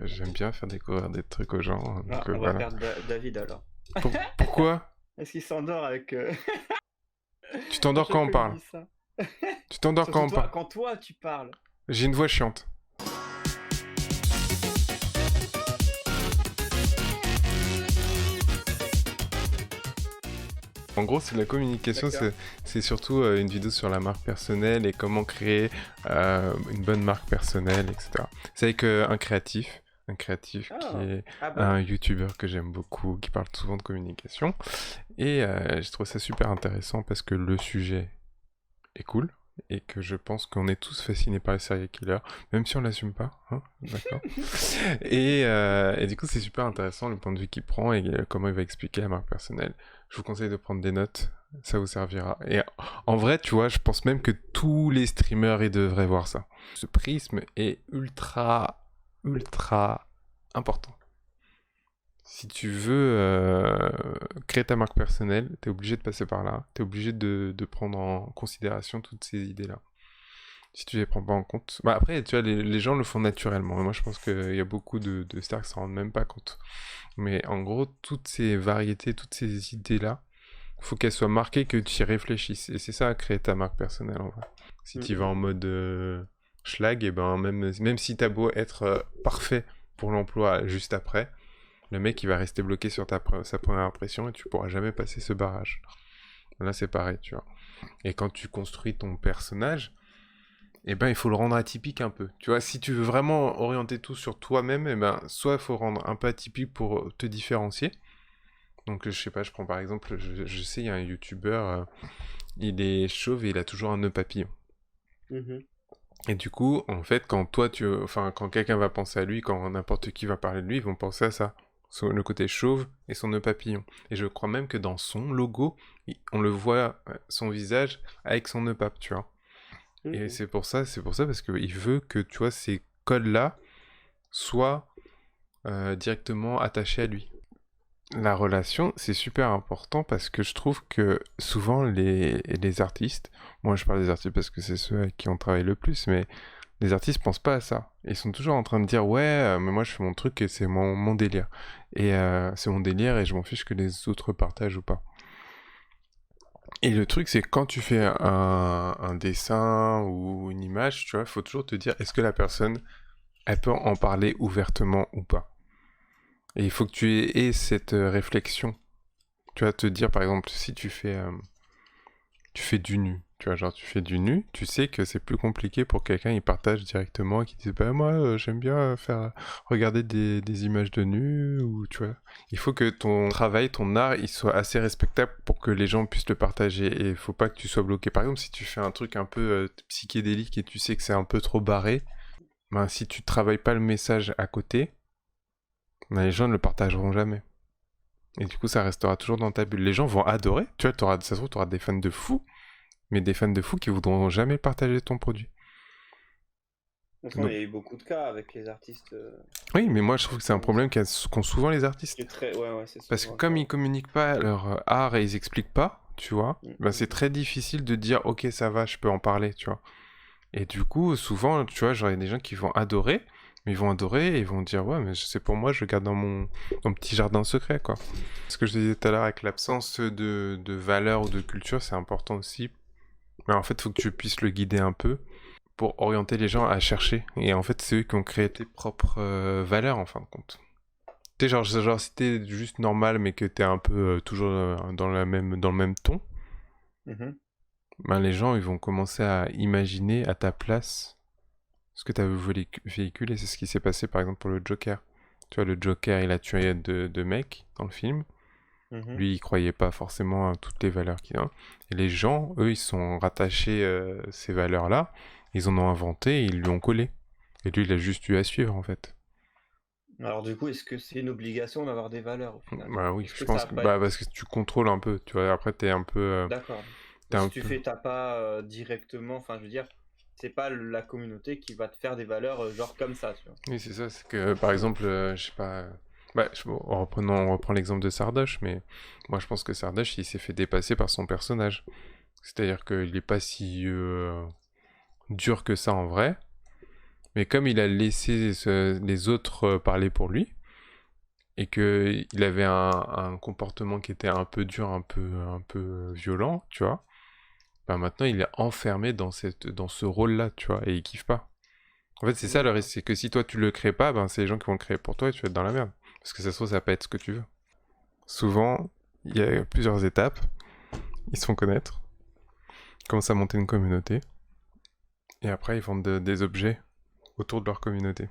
J'aime bien faire découvrir des trucs aux gens, Ah, donc on va voilà. perdre David alors. Pourquoi? Est-ce qu'il s'endort avec Tu à t'endors chaque quand on fois il parle? dit ça? Tu t'endors quand Surtout on toi, parle? quand toi tu parles. J'ai une voix chiante. En gros, c'est la communication, D'accord. c'est surtout une vidéo sur la marque personnelle et comment créer une bonne marque personnelle, etc. C'est avec un créatif qui Ah, est ah bon? un YouTuber que j'aime beaucoup, qui parle souvent de communication. Et je trouve ça super intéressant parce que le sujet est cool et que je pense qu'on est tous fascinés par les serial killers, même si on l'assume pas, hein, d'accord. Et du coup, c'est super intéressant le point de vue qu'il prend et comment il va expliquer la marque personnelle. Je vous conseille de prendre des notes, ça vous servira. Et en vrai, tu vois, je pense même que tous les streamers ils devraient voir ça. Ce prisme est ultra, ultra important. Si tu veux créer ta marque personnelle, t'es obligé de passer par là. T'es obligé de prendre en considération toutes ces idées-là. Si tu les prends pas en compte. Bah après, tu vois, les gens le font naturellement. Et moi, je pense qu'il y a beaucoup de stars qui s'en rendent même pas compte. Mais en gros, toutes ces variétés, toutes ces idées-là, faut qu'elles soient marquées, que tu y réfléchisses. Et c'est ça, créer ta marque personnelle en vrai. Si tu vas en Mhm. mode schlag, et ben même si t'as beau être parfait pour l'emploi juste après, le mec il va rester bloqué sur sa première impression et tu pourras jamais passer ce barrage. Là c'est pareil, tu vois. Et quand tu construis ton personnage, eh ben il faut le rendre atypique un peu. Tu vois, si tu veux vraiment orienter tout sur toi-même, eh ben soit il faut rendre un peu atypique pour te différencier. Donc je sais pas, je prends par exemple, je sais il y a un youtubeur, il est chauve et il a toujours un nœud papillon. Mhm. Et du coup, en fait, quand quelqu'un va penser à lui, quand n'importe qui va parler de lui, ils vont penser à ça. Le côté chauve et son nœud papillon. Et je crois même que dans son logo, on le voit, son visage avec son nœud pape, tu vois. Et Mhm. c'est pour ça parce qu'il veut que, tu vois, ces codes-là soient directement attachés à lui. La relation, c'est super important parce que je trouve que souvent les artistes, moi je parle des artistes parce que c'est ceux avec qui on travaille le plus, mais les artistes pensent pas à ça. Ils sont toujours en train de dire ouais, mais moi je fais mon truc et c'est mon délire. Et c'est mon délire et je m'en fiche que les autres partagent ou pas. Et le truc c'est quand tu fais un dessin ou une image, tu vois, il faut toujours te dire est-ce que la personne, elle peut en parler ouvertement ou pas. Et il faut que tu aies cette réflexion. Tu vas te dire par exemple si tu fais du nu. Tu vois, genre tu fais du nu, tu sais que c'est plus compliqué pour quelqu'un, il partage directement et qui dit bah moi j'aime bien faire regarder des images de nu ou tu vois. Il faut que ton travail, ton art, il soit assez respectable pour que les gens puissent le partager et il faut pas que tu sois bloqué. Par exemple, si tu fais un truc un peu psychédélique et tu sais que c'est un peu trop barré, ben si tu travailles pas le message à côté, ben, les gens ne le partageront jamais. Et du coup, ça restera toujours dans ta bulle. Les gens vont adorer. Tu vois, ça se trouve, tu auras des fans de fou, mais des fans de fou qui voudront jamais partager ton produit. De toute façon, il Donc, y a eu beaucoup de cas avec les artistes oui, mais moi je trouve que c'est un comme problème ça. qu'ont souvent les artistes. Ouais, ouais, c'est Parce que souvent le comme cas. ils communiquent pas leur art et ils expliquent pas, tu vois, Mm, ben mm, c'est mm. très difficile de dire ok ça va, je peux en parler, tu vois. Et du coup, souvent, tu vois, genre il y a des gens qui vont adorer, mais ils vont adorer et ils vont dire ouais mais c'est pour moi, je garde dans mon petit jardin secret, quoi. Ce que je disais tout à l'heure avec l'absence de valeur ou de culture, c'est important aussi. Mais en fait, il faut que tu puisses le guider un peu pour orienter les gens à chercher. Et en fait, c'est eux qui ont créé tes propres valeurs, en fin de compte. Tu sais, genre si t'es juste normal, mais que t'es un peu toujours dans le même ton, Mhm. ben les gens, ils vont commencer à imaginer à ta place ce que t'as voulu véhiculer. C'est ce qui s'est passé, par exemple, pour le Joker. Tu vois, le Joker, il a tué deux mecs dans le film. Mhm. Lui, il croyait pas forcément à toutes les valeurs qu'il a. Et les gens, eux, ils sont rattachés ces valeurs-là. Ils en ont inventé et ils lui ont collé. Et lui, il a juste eu à suivre, en fait. Alors du coup, est-ce que c'est une obligation d'avoir des valeurs au final? Bah oui, Est-ce je que ça pense va que pas être... bah parce que tu contrôles un peu, tu vois. Après, D'accord. t'es Mais un si tu peu. fais ta pas directement, enfin je veux dire, c'est pas la communauté qui va te faire des valeurs genre comme ça, tu vois. Oui, c'est ça. C'est que par exemple, je sais pas. Bah, bon, on reprend l'exemple de Sardoche, mais moi, je pense que Sardoche, il s'est fait dépasser par son personnage. C'est-à-dire qu'il est pas si dur que ça en vrai. Mais comme il a laissé les autres parler pour lui, et qu'il avait un comportement qui était un peu dur, un peu violent, tu vois, bah maintenant il est enfermé dans ce rôle-là, tu vois, et il kiffe pas. En fait, c'est ça le D'accord. risque, c'est que si toi tu le crées pas, ben c'est les gens qui vont le créer pour toi et tu vas être dans la merde. Parce que ça se trouve, ça va pas être ce que tu veux. Souvent, il y a plusieurs étapes. Ils se font connaître, ils commencent à monter une communauté, et après ils vendent des objets autour de leur communauté.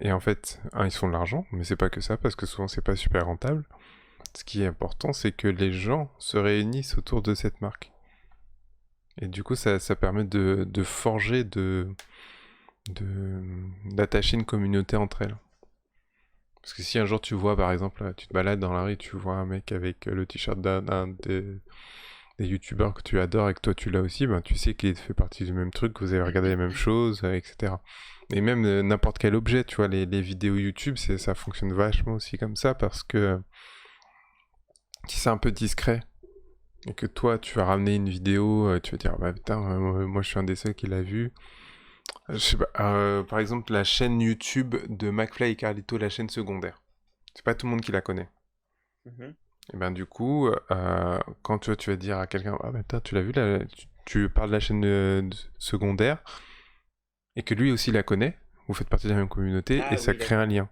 Et en Mhm. fait, ils se font de l'argent, mais c'est pas que ça, parce que souvent c'est pas super rentable. Ce qui est important, c'est que les gens se réunissent autour de cette marque. Et du coup, ça permet de forger, d'attacher une communauté entre elles. Parce que si un jour tu vois, par exemple, tu te balades dans la rue, tu vois un mec avec le t-shirt d'un des youtubeurs que tu adores et que toi tu l'as aussi, ben tu sais qu'il fait partie du même truc, que vous avez regardé les mêmes choses, etc. Et même n'importe quel objet, tu vois, les vidéos YouTube, ça fonctionne vachement aussi comme ça parce que si c'est un peu discret et que toi tu vas ramener une vidéo, tu vas dire, bah putain, moi je suis un des seuls qui l'a vu. Je sais pas, par exemple, la chaîne YouTube de McFly et Carlito, la chaîne secondaire. C'est pas tout le monde qui la connaît. Mhm. Et ben du coup, quand tu vas dire à quelqu'un, ah ben putain, tu l'as vu là, tu parles de la chaîne secondaire, et que lui aussi la connaît, vous faites partie de la même communauté, et Ah ça oui, crée un d'accord. lien.